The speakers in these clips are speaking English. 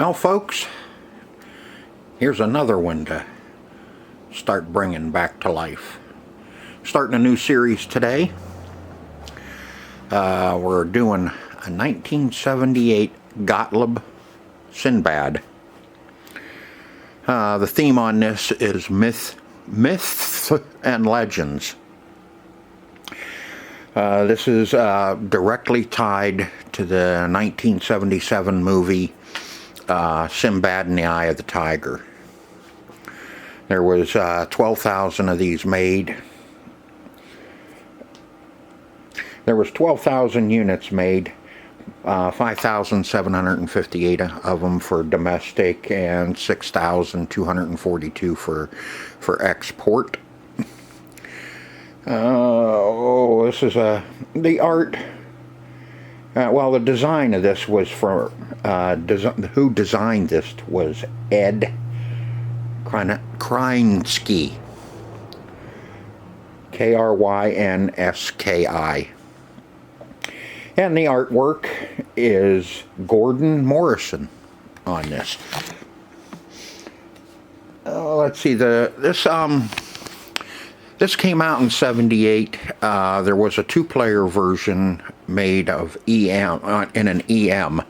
Well, folks, here's another one to start bringing back to life. Starting a new series today. We're doing a 1978 Gottlieb Sinbad. The theme on this is myths and legends. This is directly tied to the 1977 movie Sinbad and the Eye of the Tiger. There was 12,000 of these made. There was 12,000 units made, 5,758 of them for domestic and 6,242 for export. This is the art. Well, the design of this was for who designed this was Ed Krynski, Krynski, and the artwork is Gordon Morrison on this. Let's see, this came out in '78. There was a two-player version made of EM in an EM.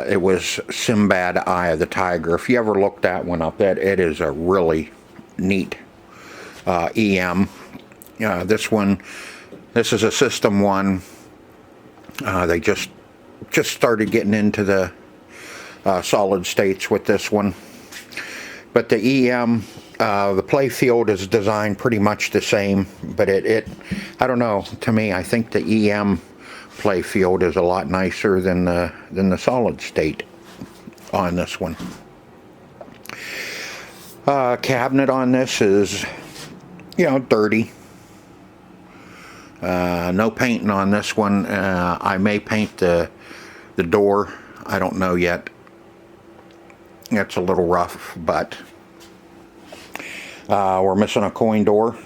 It was Sinbad, Eye of the Tiger. If you ever looked that one up, it is a really neat EM. This is a System 1. They just started getting into the solid states with this one. But the EM, the play field is designed pretty much the same, but I don't know, to me, I think the EM play field is a lot nicer than the solid state on this one. Cabinet on this is, dirty. No painting on this one. I may paint the door. I don't know yet. It's a little rough, but we're missing a coin door.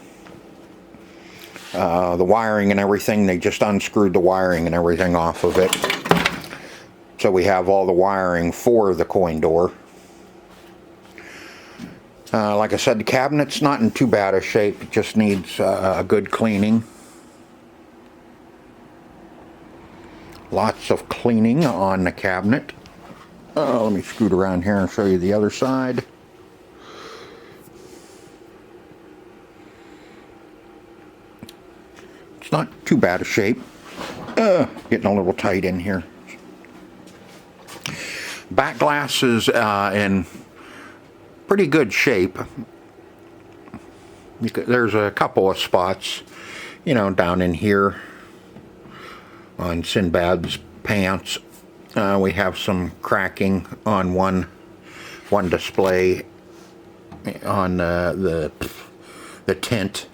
The wiring and everything, they just unscrewed the wiring and everything off of it. So we have all the wiring for the coin door. Like I said, the cabinet's not in too bad a shape. It just needs a good cleaning. Lots of cleaning on the cabinet. Let me scoot around here and show you the other side. It's not too bad a shape. Getting a little tight in here. Back glass is in pretty good shape. There's a couple of spots, down in here on Sinbad's pants. We have some cracking on one display on the tint.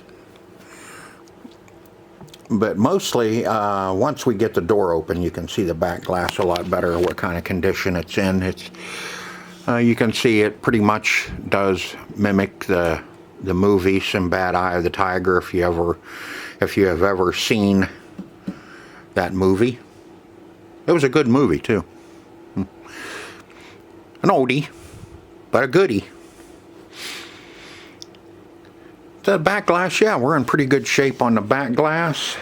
But mostly, once we get the door open, you can see the back glass a lot better, what kind of condition it's in. You can see it pretty much does mimic the movie Sinbad, Eye of the Tiger, if you have ever seen that movie. It was a good movie too. An oldie, but a goodie. The back glass, yeah, we're in pretty good shape on the back glass.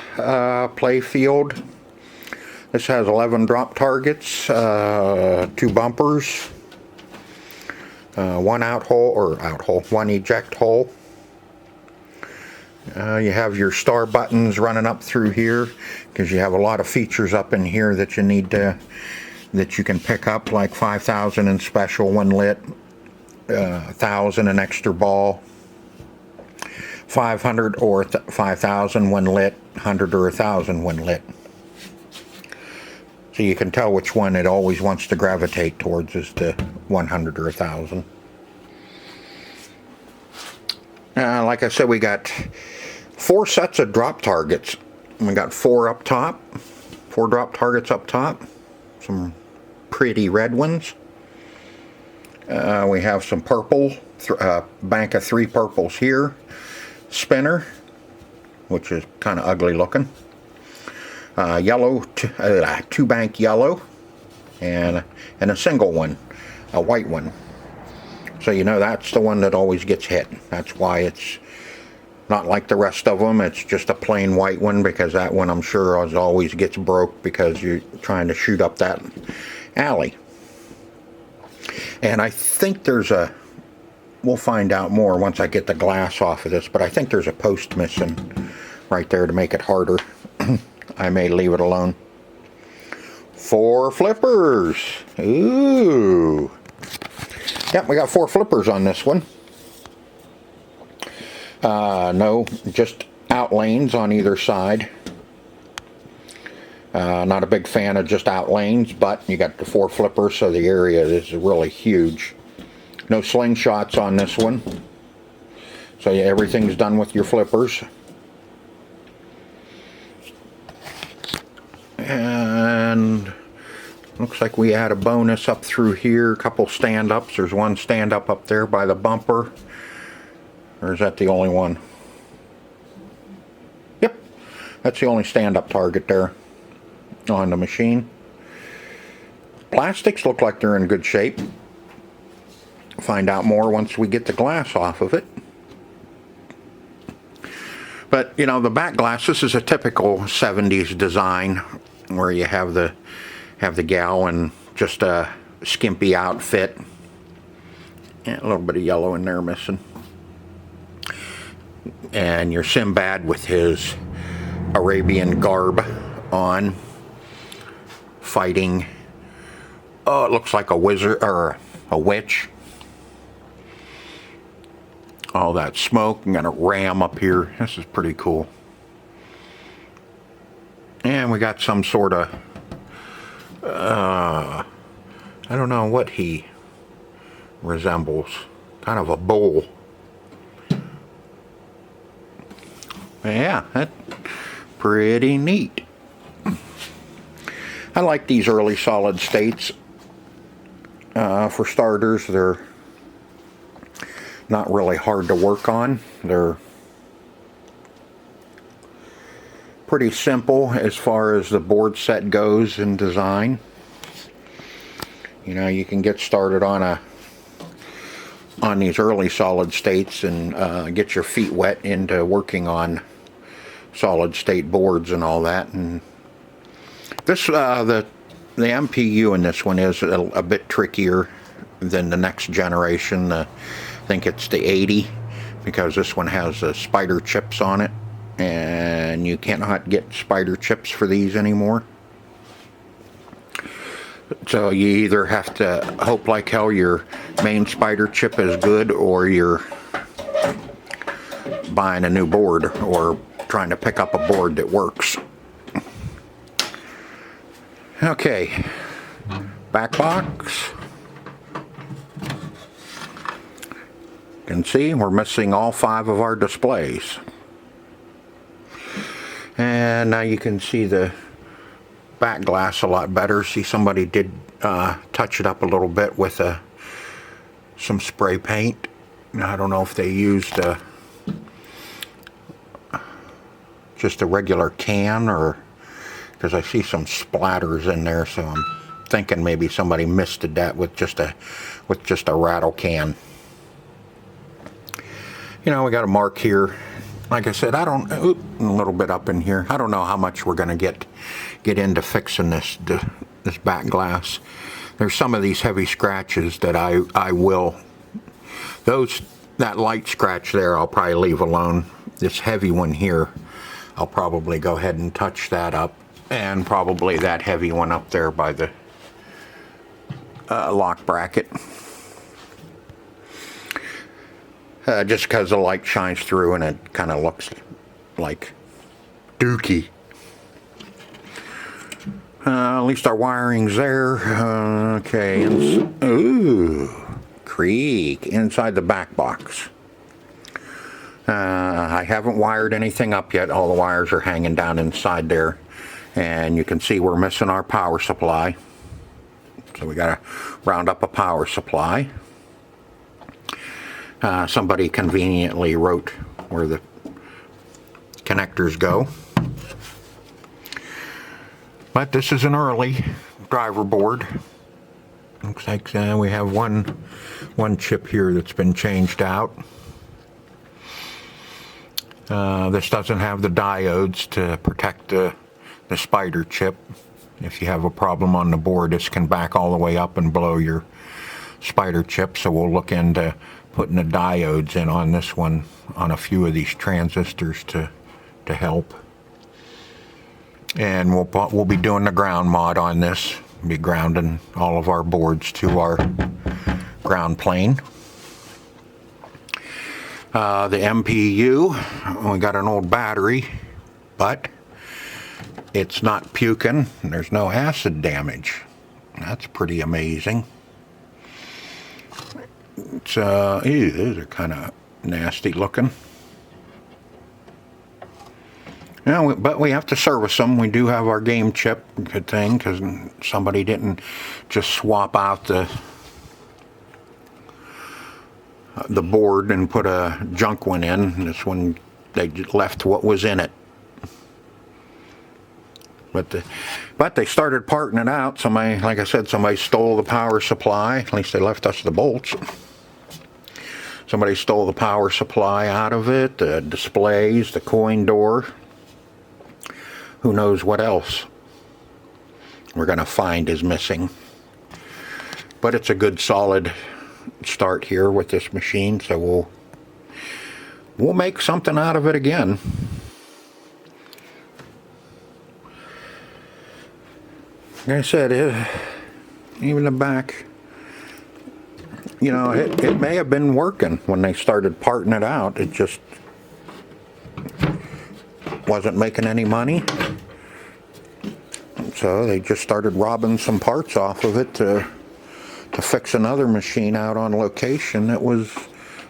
Play field. This has 11 drop targets, 2 bumpers, one one eject hole. You have your star buttons running up through here because you have a lot of features up in here that you can pick up, like 5,000 in special when lit, 1,000 in extra ball, 500 or 5,000 when lit, 100 or 1,000 when lit. So you can tell which one it always wants to gravitate towards is the 100 or 1,000. Like I said, we got 4 sets of drop targets. We got 4 up top, 4 drop targets up top, some pretty red ones. We have some purple, bank of 3 purples here, spinner, which is kind of ugly looking, yellow, 2 bank yellow, and a single one, a white one. So you know that's the one that always gets hit. That's why it's not like the rest of them. It's just a plain white one, because that one I'm sure always gets broke because you're trying to shoot up that alley. And I think there's a, we'll find out more once I get the glass off of this, but I think there's a post missing right there to make it harder. I may leave it alone. 4 flippers. Ooh. Yep, we got 4 flippers on this one. No, just out lanes on either side. Not a big fan of just out lanes, but you got the 4 flippers, so the area is really huge. No slingshots on this one. So yeah, everything's done with your flippers. And looks like we had a bonus up through here, a couple stand-ups. There's one stand-up up there by the bumper. Or is that the only one? Yep, that's the only stand-up target there on the machine. Plastics look like they're in good shape. Find out more once we get the glass off of it. But you know, the back glass, this is a typical 70s design where you have the gal in just a skimpy outfit. Yeah, a little bit of yellow in there missing. And your Sinbad with his Arabian garb on, fighting, oh, it looks like a wizard or a witch. All that smoke, and got a ram up here. This is pretty cool. And we got some sort of, I don't know what he resembles. Kind of a bull. Yeah, that's pretty neat. I like these early solid states. For starters, they're not really hard to work on. They're pretty simple as far as the board set goes in design. You know, you can get started on these early solid states and get your feet wet into working on solid state boards and all that. And this the MPU in this one is a bit trickier than the next generation. I think it's the 80, because this one has spider chips on it, and you cannot get spider chips for these anymore. So you either have to hope like hell your main spider chip is good, or you're buying a new board or trying to pick up a board that works. Okay, back box. You can see we're missing all 5 of our displays. And now you can see the back glass a lot better. See, somebody did touch it up a little bit with some spray paint. I don't know if they used just a regular can, or because I see some splatters in there, so I'm thinking maybe somebody misted that with just a rattle can. You know, we got a mark here. Like I said, I don't, a little bit up in here. I don't know how much we're going to get into fixing this back glass. There's some of these heavy scratches that I will, that light scratch there I'll probably leave alone. This heavy one here, I'll probably go ahead and touch that up, and probably that heavy one up there by the lock bracket. Just because the light shines through and it kind of looks like dookie. At least our wiring's there. Okay. Ooh, creak inside the back box. I haven't wired anything up yet. All the wires are hanging down inside there, and you can see we're missing our power supply. So we got to round up a power supply. Somebody conveniently wrote where the connectors go. But this is an early. driver board. Looks like we have one chip here that's been changed out. This doesn't have the diodes to protect the spider chip. If you have a problem on the board, this can back all the way up and blow your spider chip, so we'll look into putting the diodes in on this one on a few of these transistors to help. And we'll be doing the ground mod on this. We'll be grounding all of our boards to our ground plane. The MPU, we got an old battery, but it's not puking. There's no acid damage. That's pretty amazing. It's ew, those are kind of nasty looking. Yeah, but we have to service them. We do have our game chip, good thing, because somebody didn't just swap out the board and put a junk one in. This one, they just left what was in it. But they started parting it out. Somebody, like I said, somebody stole the power supply. At least they left us the bolts. Somebody stole the power supply out of it, the displays, the coin door. Who knows what else we're going to find is missing. But it's a good solid start here with this machine, so we'll make something out of it again. Like I said, even the back, you know, it may have been working when they started parting it out. It just wasn't making any money. So they just started robbing some parts off of it to fix another machine out on location that was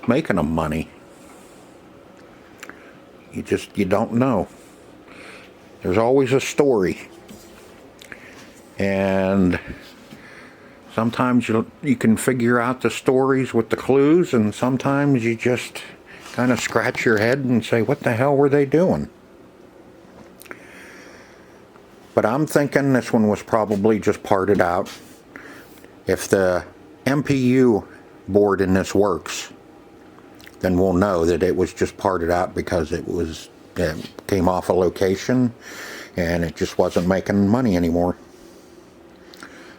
making them money. You don't know. There's always a story. And sometimes you can figure out the stories with the clues, and sometimes you just kind of scratch your head and say, what the hell were they doing? But I'm thinking this one was probably just parted out. If the MPU board in this works, then we'll know that it was just parted out because it came off a location and it just wasn't making money anymore.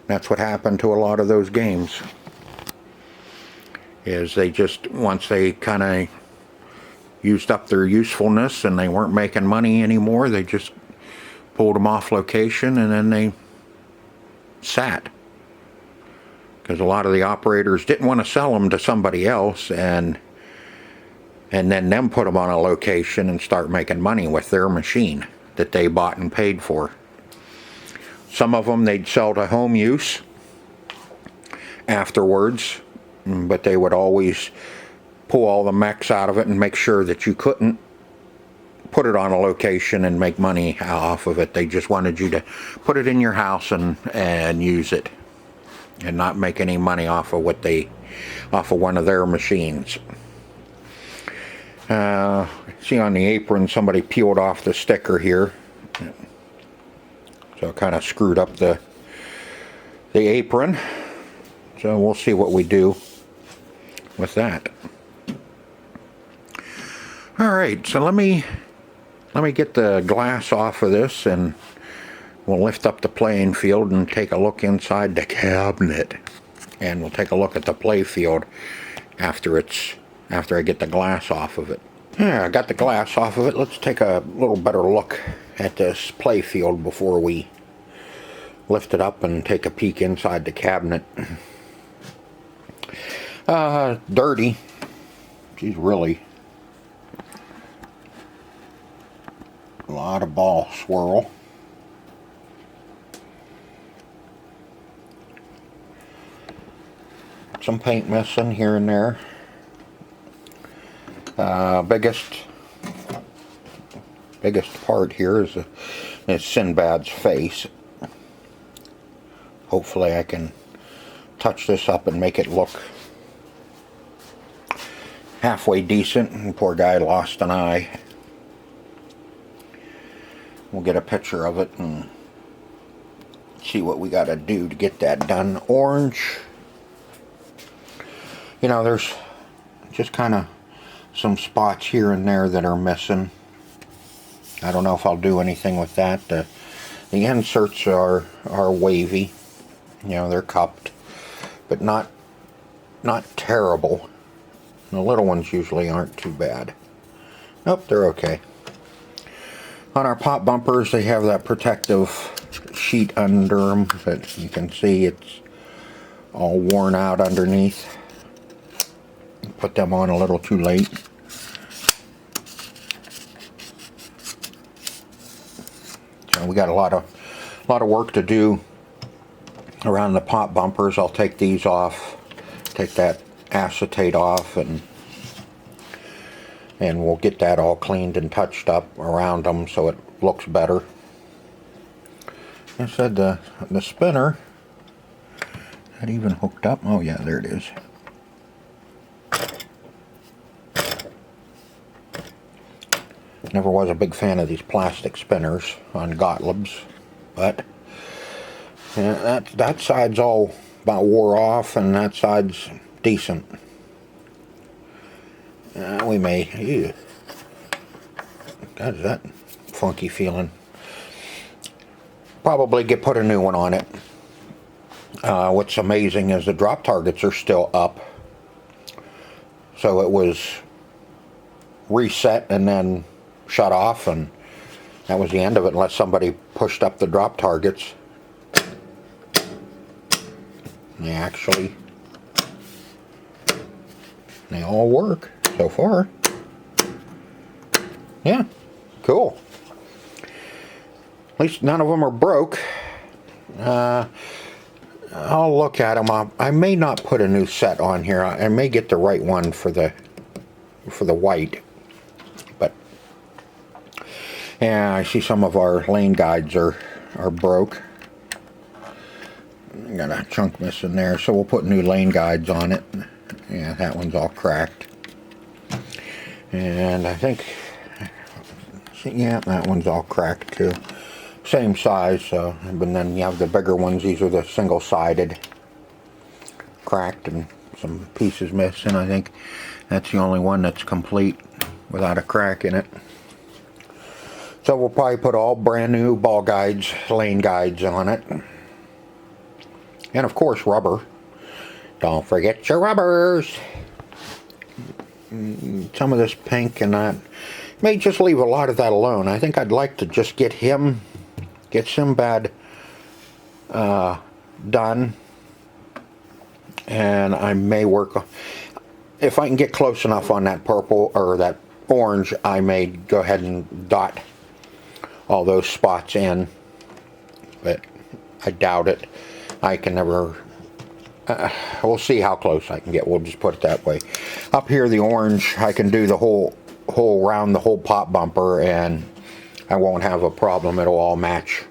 That's what happened to a lot of those games. Is they just, once they kind of used up their usefulness and they weren't making money anymore, they just pulled them off location and then they sat. Because a lot of the operators didn't want to sell them to somebody else and then them put them on a location and start making money with their machine that they bought and paid for. Some of them they'd sell to home use afterwards, but they would always pull all the mechs out of it and make sure that you couldn't put it on a location and make money off of it. They just wanted you to put it in your house and use it and not make any money off of one of their machines. See on the apron somebody peeled off the sticker here, so it kind of screwed up the apron. So we'll see what we do with that. Alright, so let me get the glass off of this and we'll lift up the playing field and take a look inside the cabinet. And we'll take a look at the play field after I get the glass off of it. Yeah, I got the glass off of it. Let's take a little better look at this play field before we lift it up and take a peek inside the cabinet. Dirty. Geez, really. A lot of ball swirl. Some paint missing here and there. Biggest part here is Sinbad's face. Hopefully I can touch this up and make it look halfway decent. And poor guy lost an eye. We'll get a picture of it and see what we got to do to get that done. Orange. You know, there's just kind of some spots here and there that are missing. I don't know if I'll do anything with that. The inserts are wavy. You know, they're cupped, but not terrible. The little ones usually aren't too bad. Nope, they're okay. On our pop bumpers, they have that protective sheet under them, but you can see it's all worn out underneath. Put them on a little too late. So we got a lot of work to do around the pop bumpers. I'll take these off, take that acetate off, and we'll get that all cleaned and touched up around them so it looks better. I said the spinner had even hooked up. Oh yeah, there it is. Never was a big fan of these plastic spinners on Gottlieb's, but yeah, that side's all about wore off, and that side's decent. We may. Ew. God, is that funky feeling? Probably put a new one on it. What's amazing is the drop targets are still up. So it was reset and then shut off, and that was the end of it, unless somebody pushed up the drop targets. They all work so far. Yeah, cool. At least none of them are broke. I'll look at them. I may not put a new set on here. I may get the right one for the white. But yeah, I see some of our lane guides are broke. Got a chunk missing there, so we'll put new lane guides on it. Yeah, that one's all cracked. And I think, yeah, that one's all cracked too. Same size, but then you have the bigger ones. These are the single-sided, cracked, and some pieces missing. I think that's the only one that's complete without a crack in it. So we'll probably put all brand new ball guides, lane guides on it. And of course rubber. Don't forget your rubbers. Some of this pink and that. May just leave a lot of that alone. I think I'd like to just get Sinbad done. And I may work, if I can get close enough on that purple or that orange, I may go ahead and dot all those spots in. But I doubt it. I can never, we'll see how close I can get. We'll just put it that way. Up here, the orange, I can do the whole around the whole pop bumper, and I won't have a problem. It'll all match.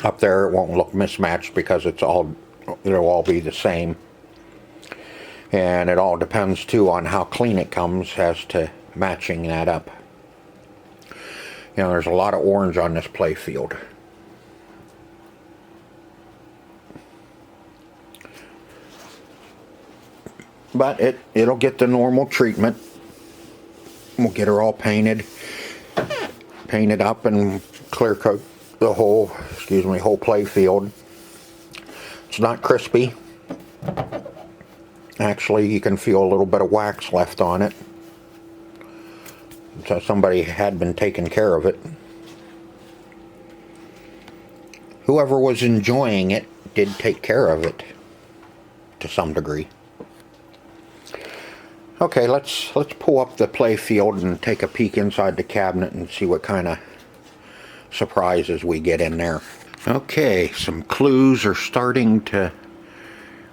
Up there, it won't look mismatched because it'll all be the same. And it all depends too on how clean it comes as to matching that up. You know, there's a lot of orange on this play field. But it'll get the normal treatment. We'll get her all painted up, and clear coat the whole play field. It's not crispy. Actually, you can feel a little bit of wax left on it. So somebody had been taking care of it. Whoever was enjoying it did take care of it to some degree. Okay, let's pull up the play field and take a peek inside the cabinet and see what kind of surprises we get in there. Okay, some clues are starting to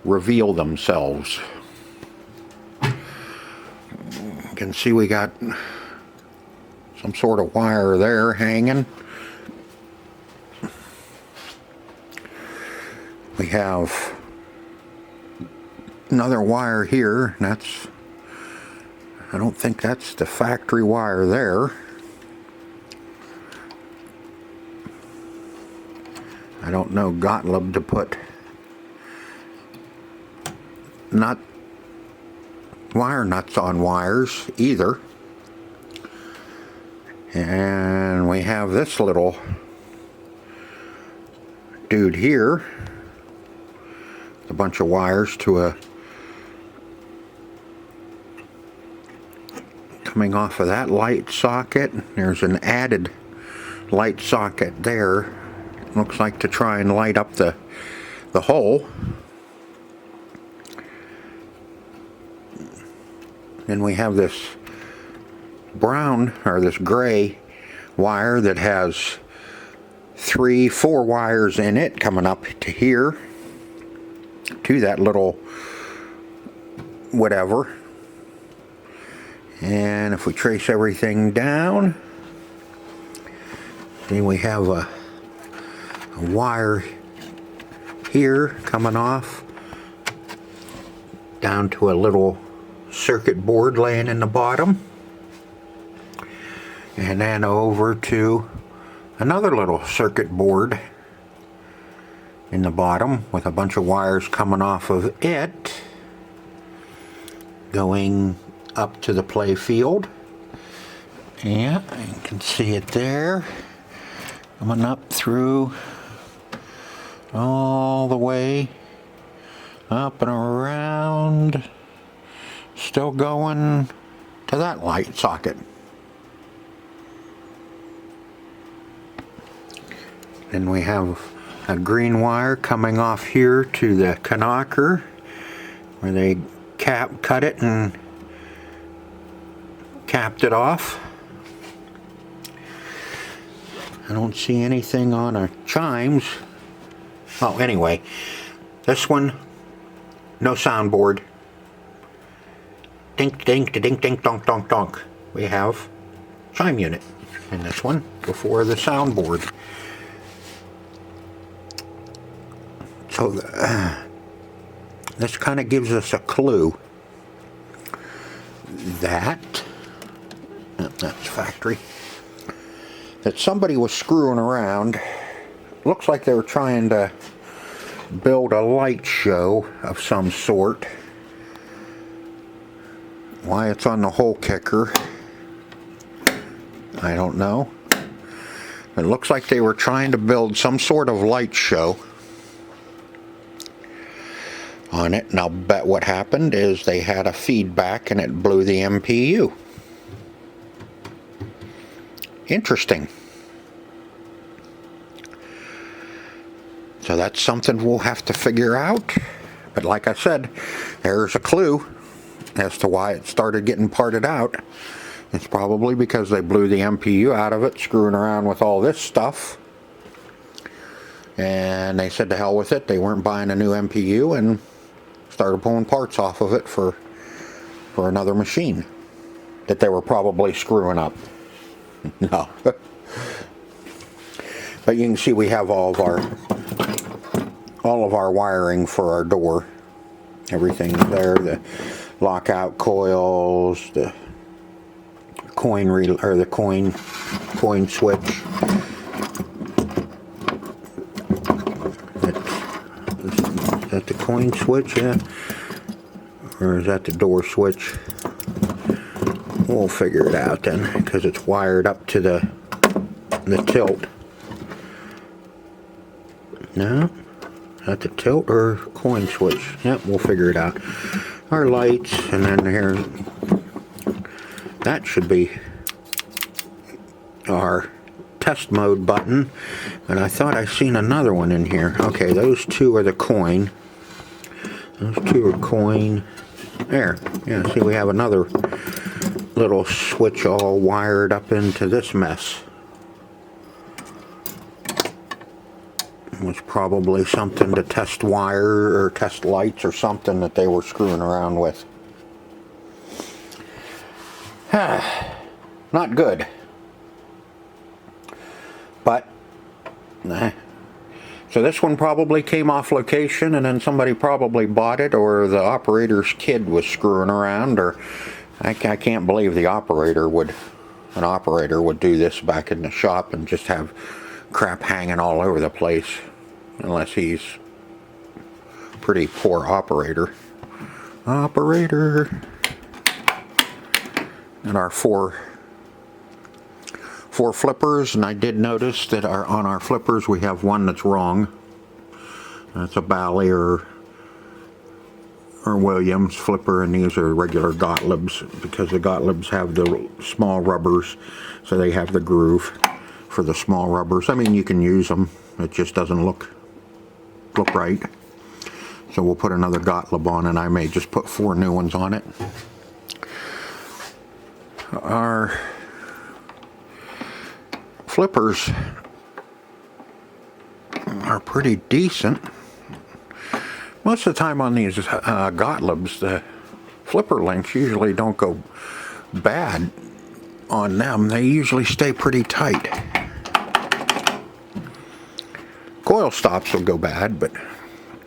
reveal themselves. You can see we got some sort of wire there hanging. We have another wire here. I don't think that's the factory wire there. I don't know Gottlieb to put wire nuts on wires either. And we have this little dude here, a bunch of wires to a coming off of that light socket. There's an added light socket there, looks like to try and light up the hole. Then we have this brown, or this gray wire that has 4 wires in it coming up to here, to that little whatever. And if we trace everything down, then we have a wire here coming off down to a little circuit board laying in the bottom, and then over to another little circuit board in the bottom with a bunch of wires coming off of it going up to the play field. Yeah, you can see it there, coming up through all the way up and around, still going to that light socket. Then we have a green wire coming off here to the knocker where they cut it and capped it off. I don't see anything on our chimes. Oh, anyway, this one, no soundboard. Dink, dink, dink, dink, donk, donk, donk. We have chime unit in this one before the soundboard. So this kind of gives us a clue that, that's factory, that somebody was screwing around. Looks like they were trying to build a light show of some sort. Why it's on the hole kicker, I don't know. It looks like they were trying to build some sort of light show on it, and I'll bet what happened is they had a feedback and it blew the MPU. Interesting. So that's something we'll have to figure out. But like I said, there's a clue as to why it started getting parted out. It's probably because they blew the MPU out of it, screwing around with all this stuff. And they said to hell with it. They weren't buying a new MPU and started pulling parts off of it for another machine that they were probably screwing up. No. But you can see we have all of our wiring for our door. Everything's there, the lockout coils, the coin switch. Is that the coin switch? Yeah. Or is that the door switch? We'll figure it out then, because it's wired up to the tilt. No? Is that the tilt or coin switch? Yep, we'll figure it out. Our lights, and then here, that should be our test mode button. And I thought I seen another one in here. Okay, those two are the coin. Those two are coin. There. Yeah, see, we have another little switch all wired up into this mess. It was probably something to test wire or test lights or something that they were screwing around with. Not good. But so this one probably came off location, and then somebody probably bought it, or the operator's kid was screwing around, or I can't believe an operator would do this back in the shop and just have crap hanging all over the place. unless he's pretty poor operator. And our four flippers, and I did notice that on our flippers we have one that's wrong. That's a Bally or Williams flipper, and these are regular Gottliebs, because the Gottliebs have the small rubbers, so they have the groove for the small rubbers. I mean, you can use them, it just doesn't look right. So we'll put another Gottlieb on, and I may just put 4 new ones on it. Our flippers are pretty decent. Most of the time on these Gottliebs, the flipper links usually don't go bad on them. They usually stay pretty tight. Coil stops will go bad, but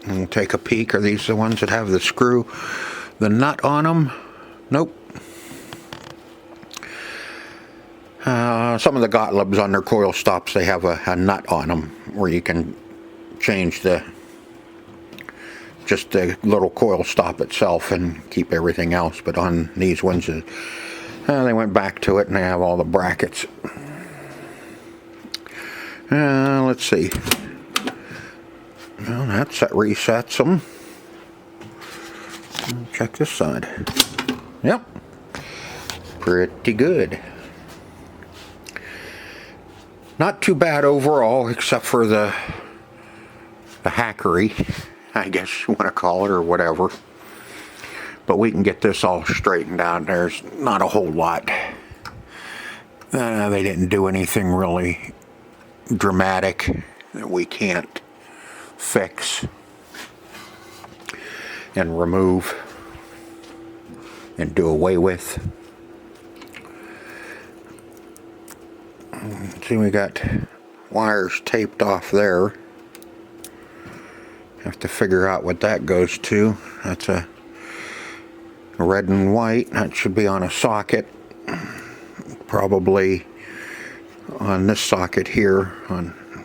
we'll take a peek. Are these the ones that have the nut on them? Nope. Some of the Gottliebs on their coil stops, they have a nut on them where you can change just the little coil stop itself and keep everything else. But on these ones, they went back to it and they have all the brackets. Let's see. Well, that resets them. Check this side. Yep. Pretty good. Not too bad overall, except for the hackery, I guess you want to call it, or whatever. But we can get this all straightened out. There's not a whole lot. They didn't do anything really dramatic that we can't fix and remove and do away with. See, we got wires taped off there. Have to figure out what that goes to. That's a red and white. That should be on a socket. Probably on this socket here,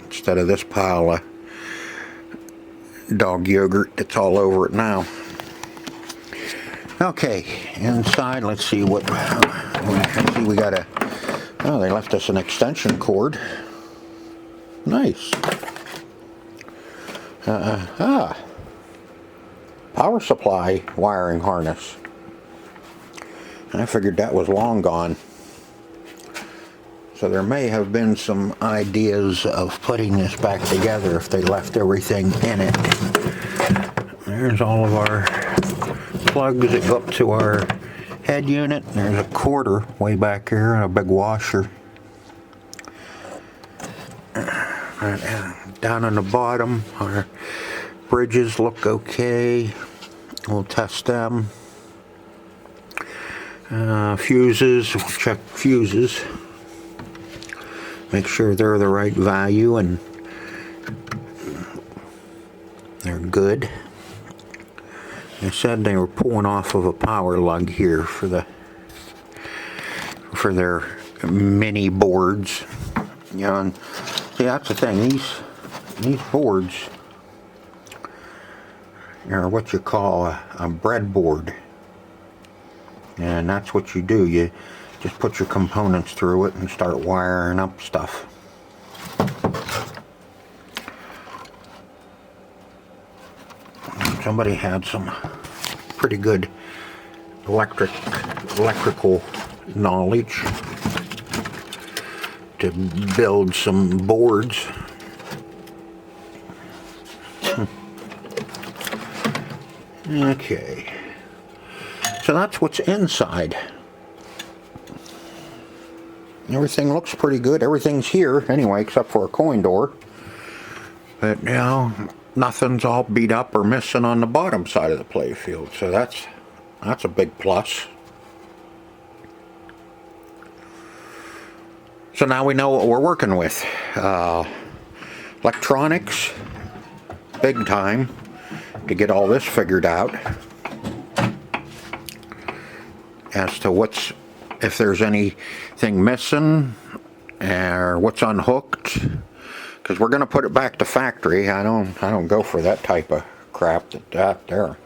instead of this pile of dog yogurt that's all over it now. Okay, inside, let's see what we got a. Oh, they left us an extension cord. Nice. Power supply wiring harness. I figured that was long gone. So there may have been some ideas of putting this back together if they left everything in it. There's all of our plugs that go up to our head unit. There's a quarter way back here and a big washer. Down on the bottom, our bridges look okay. We'll test them. Fuses, we'll check fuses. Make sure they're the right value and they're good. They said they were pulling off of a power lug here for their mini boards. You know, and see, that's the thing. These boards are what you call a breadboard, and that's what you do. You just put your components through it and start wiring up stuff. Somebody had some pretty good electrical knowledge to build some boards. Okay, so that's what's inside. Everything looks pretty good. Everything's here anyway, except for a coin door. But you know, nothing's all beat up or missing on the bottom side of the playfield, so that's a big plus. So now we know what we're working with. Electronics, big time, to get all this figured out as to if there's anything missing or what's unhooked. Because because we're going to put it back to factory. I don't go for that type of crap that there.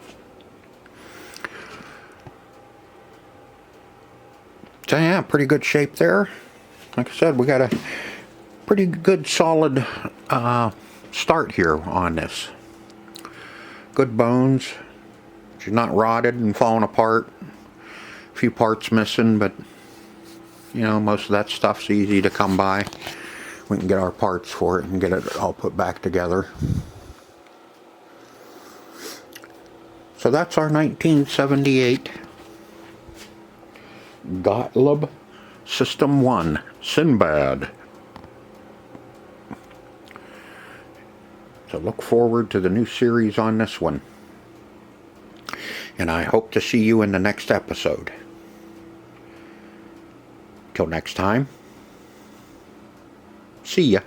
So yeah, pretty good shape there. Like I said, we got a pretty good solid start here on this. Good bones. She's not rotted and falling apart. A few parts missing, but you know, most of that stuff's easy to come by. We can get our parts for it and get it all put back together. So that's our 1978 Gottlieb System 1 Sinbad. So look forward to the new series on this one. And I hope to see you in the next episode. Till next time, see ya.